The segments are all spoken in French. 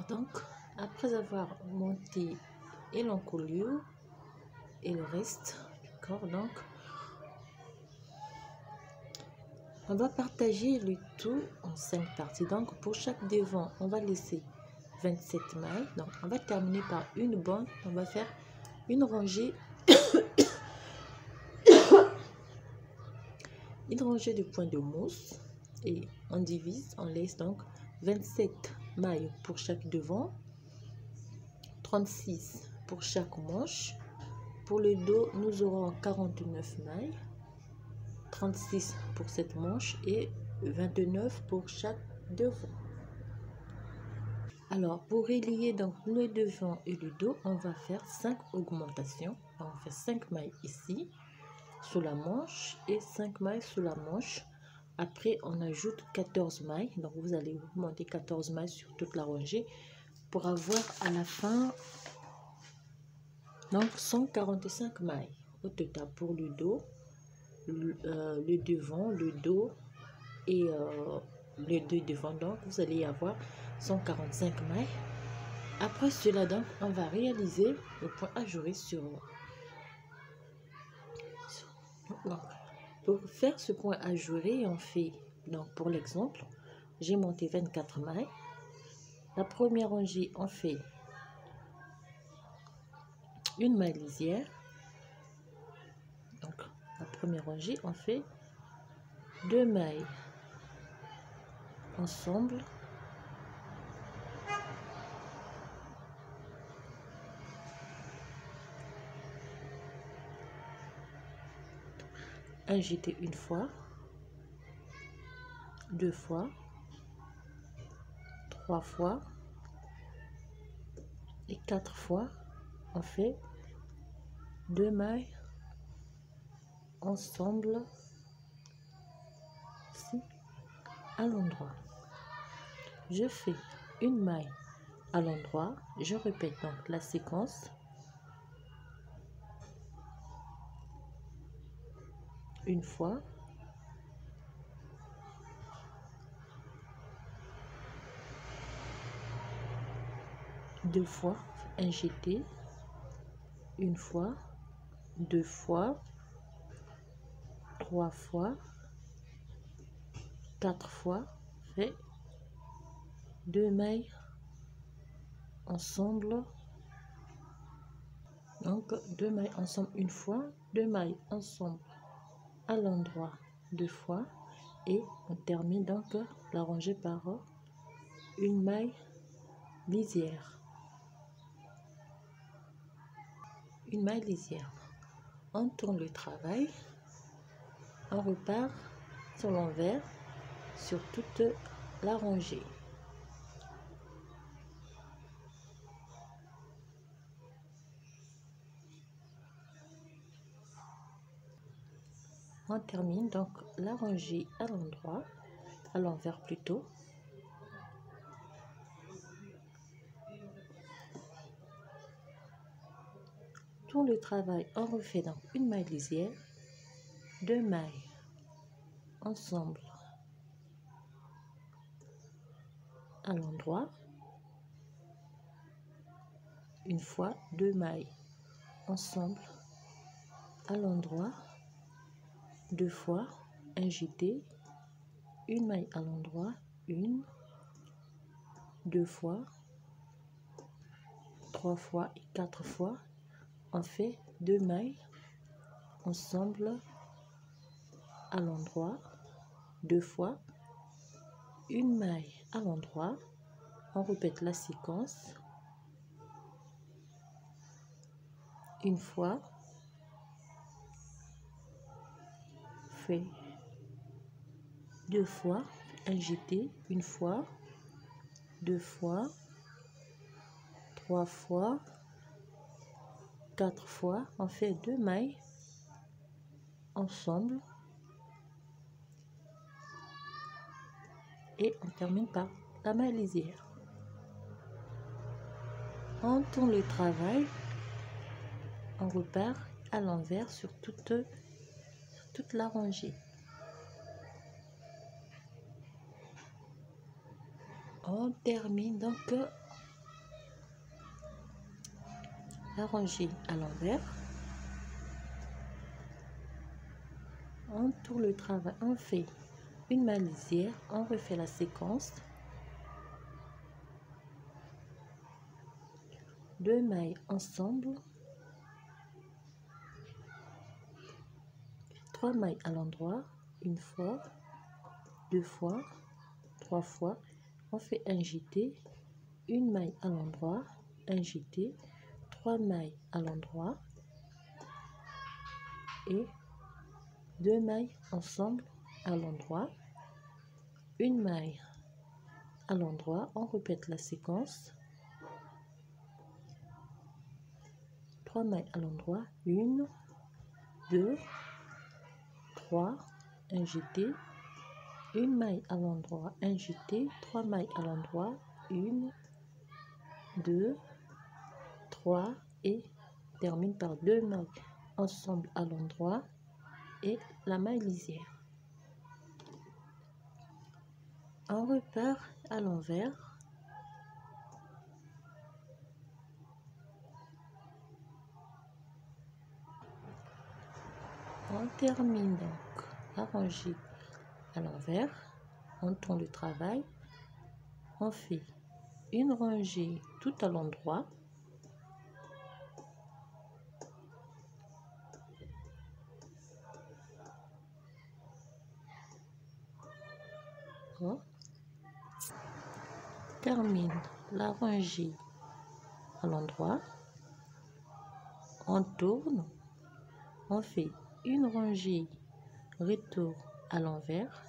Alors donc, après avoir monté et l'encolure et le reste du corps, donc on va partager le tout en 5 parties. Donc pour chaque devant, on va laisser 27 mailles. Donc on va terminer par une bande. On va faire une rangée, de points de mousse et on divise, on laisse donc 27 mailles pour chaque devant, 36 pour chaque manche. Pour le dos, nous aurons 49 mailles, 36 pour cette manche et 29 pour chaque devant. Alors, pour relier donc le devant et le dos, on va faire 5 augmentations. On va faire 5 mailles ici, sous la manche et 5 mailles sous la manche. Après, on ajoute 14 mailles. Donc, vous allez monter 14 mailles sur toute la rangée pour avoir à la fin donc 145 mailles au total pour le dos, le devant, le dos et les deux devant. Donc, vous allez avoir 145 mailles. Après cela, donc, on va réaliser le point ajouré sur. Donc, pour faire ce point ajouré, on fait, donc pour l'exemple, j'ai monté 24 mailles. La première rangée, on fait une maille lisière. Donc, la première rangée, on fait 2 mailles ensemble. Un jeté une fois, 2 fois, 3 fois et 4 fois. On fait 2 mailles ensemble ici à l'endroit. Je fais une maille à l'endroit. Je répète donc la séquence. Une fois, deux fois, un jeté, une fois, 2 fois, 3 fois, 4 fois, fait 2 mailles ensemble. Donc 2 mailles ensemble une fois, 2 mailles ensemble à l'endroit 2 fois et on termine donc la rangée par une maille lisière. Une maille lisière. On tourne le travail, on repart sur l'envers sur toute la rangée. On termine donc la rangée à l'endroit, à l'envers plutôt. Tout le travail, on refait donc une maille lisière, 2 mailles ensemble à l'endroit, une fois, 2 mailles ensemble à l'endroit, 2 fois, un jeté, une maille à l'endroit, 1, 2 fois, 3 fois et 4 fois. On fait 2 mailles ensemble à l'endroit, 2 fois, une maille à l'endroit. On répète la séquence. Une fois, fait 2 fois, un jeté, une fois, 2 fois, 3 fois, 4 fois. On fait 2 mailles ensemble et on termine par la maille lisière. On tourne le travail, on repart à l'envers sur toute la rangée. On termine donc la rangée à l'envers. On tourne le travail, on fait une maille lisière, on refait la séquence. 2 mailles ensemble, 3 mailles à l'endroit, une fois, 2 fois, 3 fois, on fait un jeté, une maille à l'endroit, un jeté, 3 mailles à l'endroit et 2 mailles ensemble à l'endroit, une maille à l'endroit, on répète la séquence, 3 mailles à l'endroit, 1, 2, 3, un jeté, une maille à l'endroit, un jeté, 3 mailles à l'endroit, 1, 2, 3 et termine par 2 mailles ensemble à l'endroit et la maille lisière. On repart à l'envers. On termine donc la rangée à l'envers. On tourne le travail. On fait une rangée tout à l'endroit. On termine la rangée à l'endroit. On tourne. On fait une rangée retour à l'envers.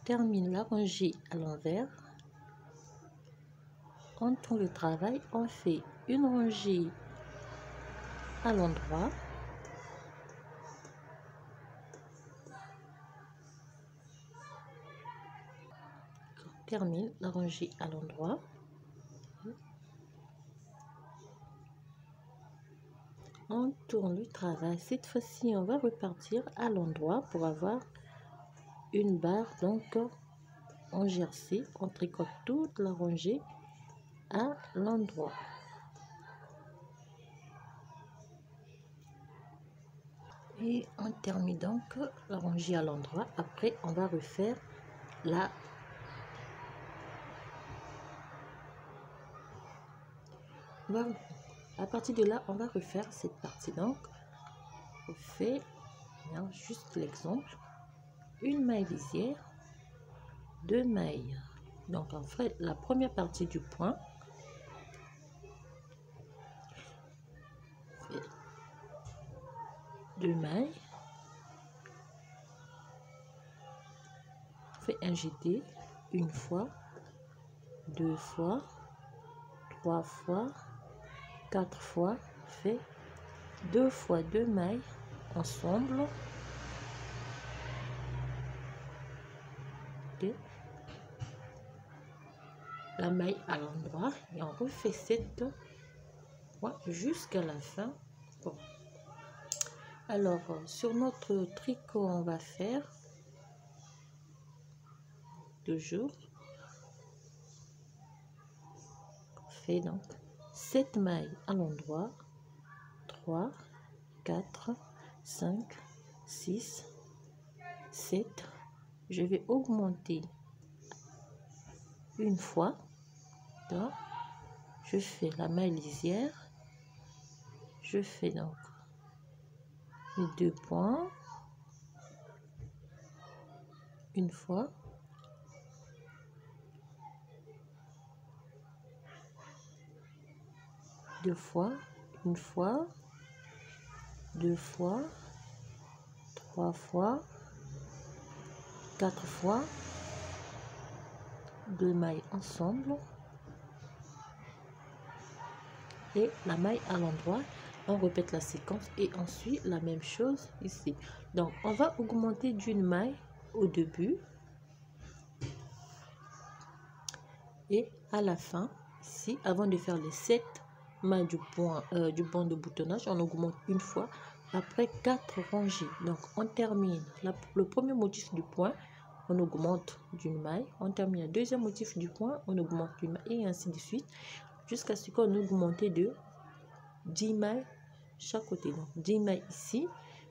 Termine la rangée à l'envers. On tourne le travail, on fait une rangée à l'endroit. On termine la rangée à l'endroit. On tourne le travail. Cette fois-ci, on va repartir à l'endroit pour avoir une barre. Donc, en jersey, on tricote toute la rangée à l'endroit. Et on termine donc la rangée à l'endroit. Après, on va refaire la à partir de là, on va refaire cette partie. Donc, on fait juste l'exemple. Une maille lisière, 2 mailles. Donc, on fait la première partie du point. 2 mailles. On fait un jeté une fois, 2 fois, 3 fois, 4 fois. On fait 2 fois 2 mailles ensemble. Okay. La maille à l'endroit et on refait cette fois jusqu'à la fin. Bon. Alors sur notre tricot, on va faire toujours, on fait donc 7 mailles à l'endroit, 3, 4, 5, 6, 7. Je vais augmenter une fois. Donc, je fais la maille lisière, je fais donc les 2 points une fois, deux fois, une fois, 2 fois, 3 fois, 4 fois, 2 mailles ensemble et la maille à l'endroit. On répète la séquence et ensuite la même chose ici. Donc on va augmenter d'une maille au début et à la fin ici, avant de faire les 7 mailles du banc de boutonnage, on augmente une fois après 4 rangées. Donc on termine le premier motif du point, on augmente d'une maille, on termine le deuxième motif du point, on augmente d'une maille et ainsi de suite jusqu'à ce qu'on augmente de 10 mailles chaque côté. Donc 10 mailles ici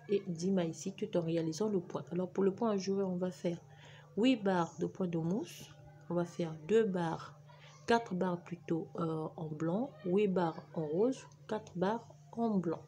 et 10 mailles ici tout en réalisant le point. Alors pour le point à jouer, on va faire 8 barres de point de mousse, on va faire 4 barres plutôt en blanc, 8 barres en rose, 4 barres en blanc.